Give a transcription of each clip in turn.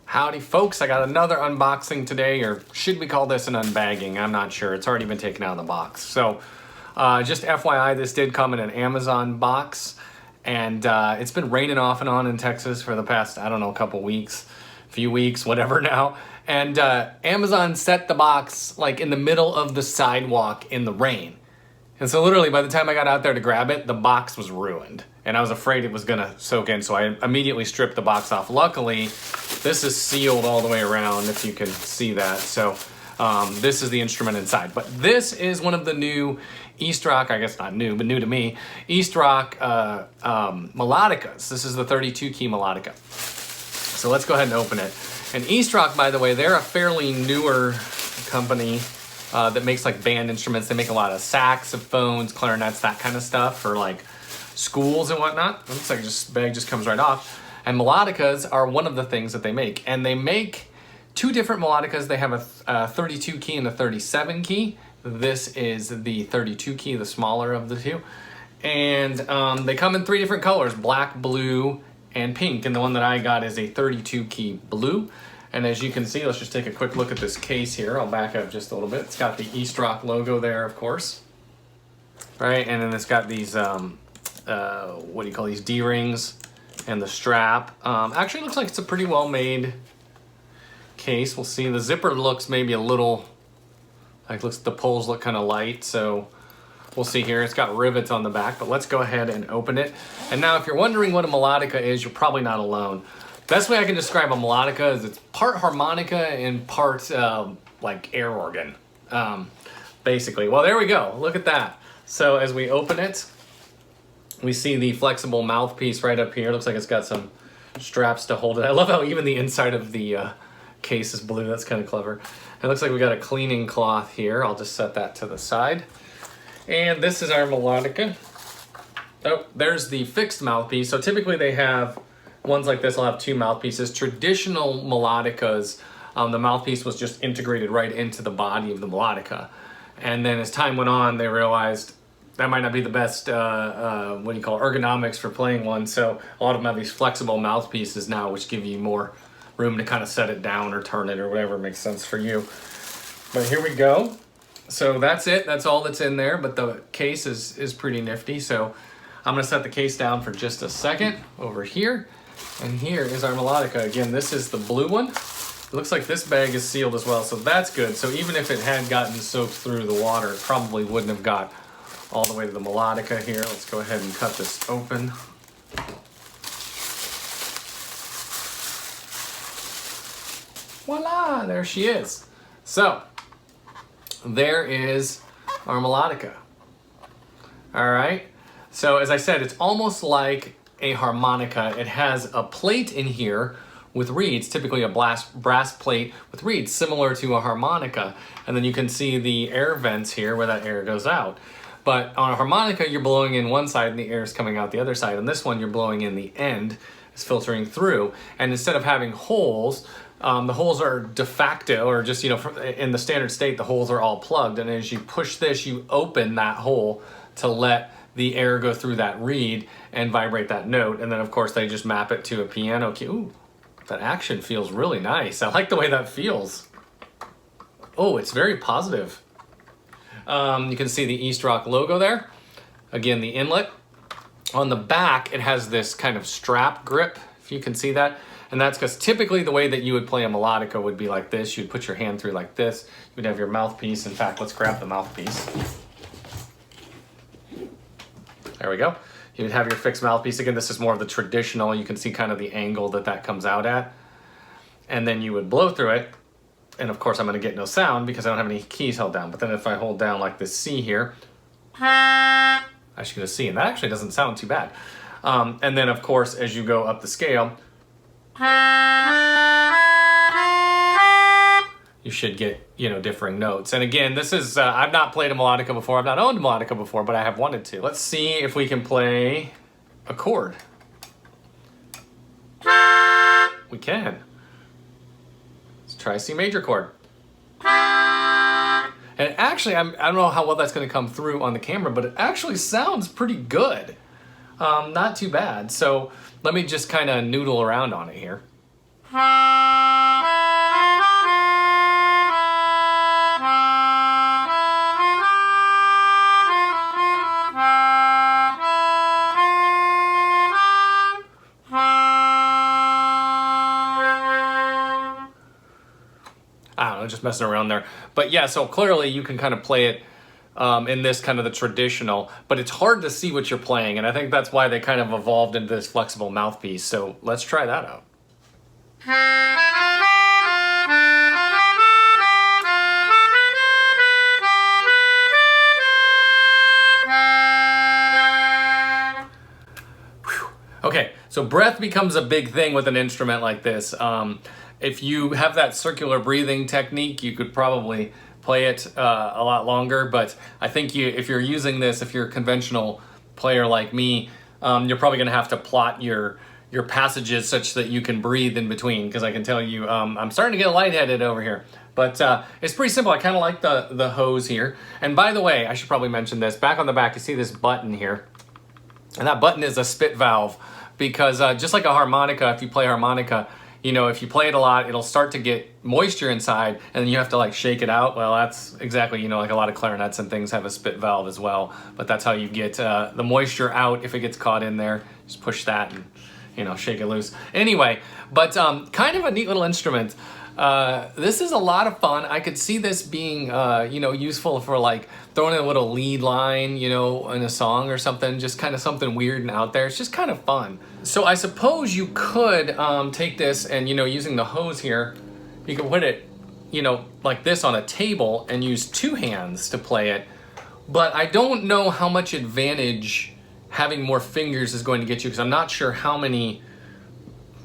Howdy folks, I got another unboxing today, or should we call this an unbagging? I'm not sure, it's already been taken out of the box. So just FYI, this did come in an Amazon box, and it's been raining off and on in Texas for the past, I don't know, couple weeks, few weeks, whatever now. And Amazon set the box like in the middle of the sidewalk in the rain. And so literally by the time I got out there to grab it, the box was ruined. And I was afraid it was gonna soak in, so I immediately stripped the box off. Luckily, this is sealed all the way around, if you can see that. So this is the instrument inside. But this is one of the new Eastrock, I guess not new, but new to me, Eastrock Melodicas. This is the 32 key Melodica. So let's go ahead and open it. And Eastrock, by the way, they're a fairly newer company that makes like band instruments. They make a lot of saxophones, clarinets, that kind of stuff for like schools and whatnot. It looks like this bag just comes right off. And melodicas are one of the things that they make. And they make two different melodicas. They have a 32 key and a 37 key. This is the 32 key, the smaller of the two. And they come in three different colors, black, blue, and pink. And the one that I got is a 32 key blue. And as you can see, let's just take a quick look at this case here. I'll back up just a little bit. It's got the Eastrock logo there, of course. Right, and then it's got these, what do you call these, D-rings and the strap. Actually looks like it's a pretty well-made case. We'll see. The zipper looks maybe a little, like the poles look kind of light, so we'll see here. It's got rivets on the back, but let's go ahead and open it. And now if you're wondering what a melodica is, you're probably not alone. Best way I can describe a melodica is it's part harmonica and part like air organ, basically. Well, there we go. Look at that. So as we open it, we see the flexible mouthpiece right up here. Looks like it's got some straps to hold it. I love how even the inside of the case is blue. That's kind of clever. It looks like we got a cleaning cloth here. I'll just set that to the side. And this is our melodica. Oh, there's the fixed mouthpiece. So typically they have ones like this will have two mouthpieces. Traditional melodicas, the mouthpiece was just integrated right into the body of the melodica. And then as time went on, they realized that might not be the best, what do you call it, ergonomics for playing one. So a lot of them have these flexible mouthpieces now, which give you more room to kind of set it down or turn it or whatever makes sense for you. But here we go. So that's it. That's all that's in there. But the case is pretty nifty. So I'm going to set the case down for just a second over here. And here is our melodica. Again, this is the blue one. It looks like this bag is sealed as well, so that's good. So even if it had gotten soaked through the water, it probably wouldn't have got all the way to the melodica here. Let's go ahead and cut this open. Voila, there she is. So, there is our melodica. All right, so as I said, it's almost like a harmonica. It has a plate in here with reeds, typically a brass plate with reeds, similar to a harmonica. And then you can see the air vents here where that air goes out. But on a harmonica, you're blowing in one side and the air is coming out the other side. On this one, you're blowing in the end, it's filtering through. And instead of having holes, the holes are de facto, or just, you know, in the standard state, the holes are all plugged. And as you push this, you open that hole to let the air go through that reed and vibrate that note. And then of course they just map it to a piano key. Ooh, that action feels really nice. I like the way that feels. Oh, it's very positive. You can see the Eastrock logo there. Again, the inlet. On the back, it has this kind of strap grip, if you can see that. And that's because typically the way that you would play a melodica would be like this. You'd put your hand through like this. You'd have your mouthpiece. In fact, let's grab the mouthpiece. There we go. You would have your fixed mouthpiece. Again, this is more of the traditional. You can see kind of the angle that comes out at. And then you would blow through it. And of course, I'm going to get no sound because I don't have any keys held down. But then if I hold down like this C here, I should get a C. And that actually doesn't sound too bad. And then, of course, as you go up the scale, you should get, you know, differing notes. And again, this is, I've not played a melodica before. I've not owned a melodica before, but I have wanted to. Let's see if we can play a chord. We can. Let's try a C major chord. And actually, I don't know how well that's going to come through on the camera, but it actually sounds pretty good. Not too bad. So let me just kind of noodle around on it here. just messing around there. But yeah, so clearly you can kind of play it in this kind of the traditional, but it's hard to see what you're playing, and I think that's why they kind of evolved into this flexible mouthpiece. So let's try that out. Okay, so breath becomes a big thing with an instrument like this. If you have that circular breathing technique, you could probably play it a lot longer, but I think if you're using this, if you're a conventional player like me, you're probably gonna have to plot your passages such that you can breathe in between, because I can tell you, I'm starting to get lightheaded over here. But it's pretty simple. I kind of like the hose here. And by the way, I should probably mention this. Back on the back, you see this button here. And that button is a spit valve, because just like a harmonica, if you play harmonica, you know, if you play it a lot, it'll start to get moisture inside, and then you have to like shake it out. Well, that's exactly, you know, like a lot of clarinets and things have a spit valve as well. But that's how you get the moisture out if it gets caught in there. Just push that and, you know, shake it loose. Anyway, but kind of a neat little instrument. This is a lot of fun. I could see this being, you know, useful for like throwing in a little lead line, you know, in a song or something, just kind of something weird and out there. It's just kind of fun. So I suppose you could take this and, you know, using the hose here, you could put it, you know, like this on a table and use two hands to play it. But I don't know how much advantage having more fingers is going to get you, because I'm not sure how many,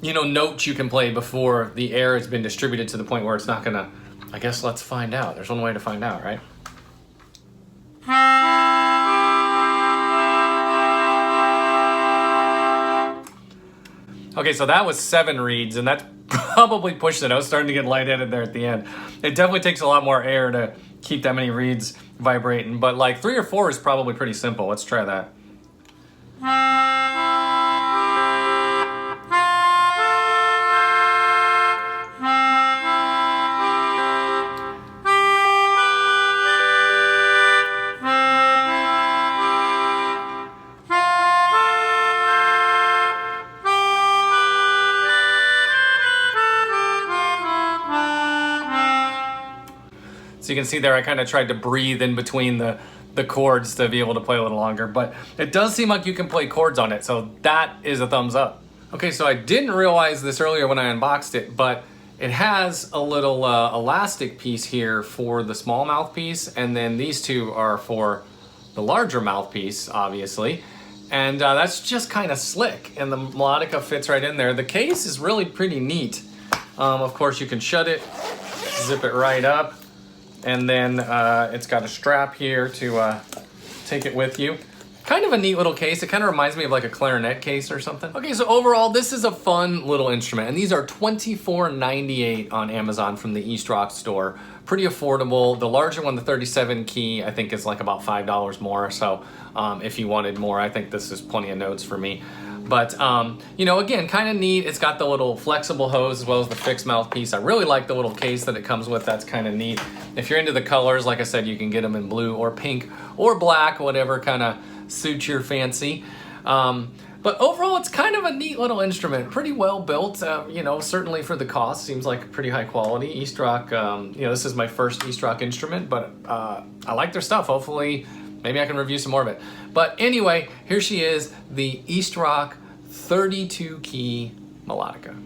you know, notes you can play before the air has been distributed to the point where it's not gonna, I guess let's find out. There's one way to find out, right? Okay, so that was 7 reeds, and that's probably pushed it. I was starting to get lightheaded there at the end. It definitely takes a lot more air to keep that many reeds vibrating, but like 3 or 4 is probably pretty simple. Let's try that. So you can see there, I kind of tried to breathe in between the chords to be able to play a little longer, but it does seem like you can play chords on it, so that is a thumbs up. Okay, so I didn't realize this earlier when I unboxed it, but it has a little elastic piece here for the small mouthpiece, and then these two are for the larger mouthpiece, obviously. And that's just kind of slick, and the Melodica fits right in there. The case is really pretty neat. Of course, you can shut it, zip it right up, and then it's got a strap here to take it with you. Kind of a neat little case. It kind of reminds me of like a clarinet case or something. Okay, so overall, this is a fun little instrument, and these are $24.98 on Amazon from the Eastrock store. Pretty affordable. The larger one, the 37 key, I think is like about $5 more. So if you wanted more, I think this is plenty of notes for me. But, you know, again, kind of neat. It's got the little flexible hose as well as the fixed mouthpiece. I really like the little case that it comes with. That's kind of neat. If you're into the colors, like I said, you can get them in blue or pink or black, whatever kind of suits your fancy. But overall, it's kind of a neat little instrument. Pretty well built, you know, certainly for the cost. Seems like pretty high quality. Eastrock, you know, this is my first Eastrock instrument, but I like their stuff. Hopefully, maybe I can review some more of it. But anyway, here she is, the Eastrock 32 key Melodica.